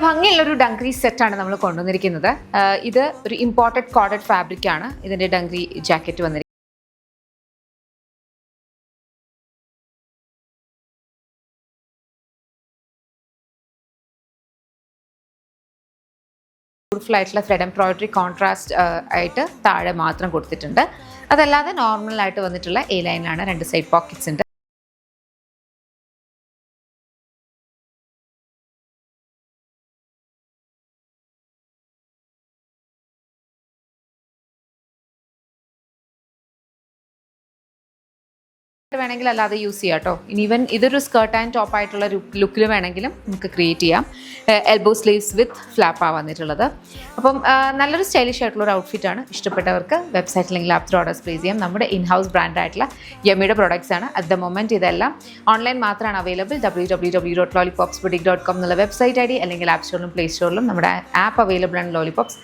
ഭംഗിയുള്ളൊരു ഡംഗ്രി സെറ്റാണ് നമ്മൾ കൊണ്ടുവന്നിരിക്കുന്നത്. ഇത് ഒരു ഇമ്പോർട്ടഡ് കോട്ടഡ് ഫാബ്രിക് ആണ് ഇതിൻ്റെ ഡംഗ്രി ജാക്കറ്റ് വന്നിരിക്കുന്നത്. ബ്യൂട്ടിഫുൾ ആയിട്ടുള്ള ത്രെഡ് എംബ്രോയിഡറി കോൺട്രാസ്റ്റ് ആയിട്ട് താഴെ മാത്രം കൊടുത്തിട്ടുണ്ട്. അതല്ലാതെ നോർമലായിട്ട് വന്നിട്ടുള്ള എ ലൈനാണ്. 2 സൈഡ് പോക്കറ്റ്സ് ഉണ്ട്. വേണമെങ്കിൽ അല്ലാതെ യൂസ് ചെയ്യാം കേട്ടോ. ഈവൻ ഇതൊരു സ്കേർട്ട് ആൻഡ് ടോപ്പ് ആയിട്ടുള്ള ലുക്കിൽ വേണമെങ്കിലും നമുക്ക് ക്രിയേറ്റ് ചെയ്യാം. എൽബോ സ്ലീവ്സ് വിത്ത് ഫ്ലാപ്പാണ് വന്നിട്ടുള്ളത്. അപ്പം നല്ലൊരു സ്റ്റൈലിഷ് ആയിട്ടുള്ളൊരു ഔട്ട്ഫിറ്റാണ്. ഇഷ്ടപ്പെട്ടവർക്ക് വെബ്സൈറ്റ് അല്ലെങ്കിൽ ആപ്പ് ത്രൂ ഓർഡേഴ്സ് പ്ലേസ് ചെയ്യാം. നമ്മുടെ ഇൻ ഹൗസ് ബ്രാൻഡായിട്ടുള്ള യമ്മിയുടെ പ്രോഡക്ട്സ് ആണ്. അറ്റ് ദ മൊമെൻറ്റ് ഇതെല്ലാം ഓൺലൈൻ മാത്രമാണ് അവൈലബിൾ. www.lollipopsboutique.com എന്നുള്ള വെബ്സൈറ്റ് ID അല്ലെങ്കിൽ ആപ്പ് സ്റ്റോറിലും പ്ലേ സ്റ്റോറിലും നമ്മുടെ ആപ്പ് അവൈലബിൾ ആണ് ലോലിപോപ്സ്.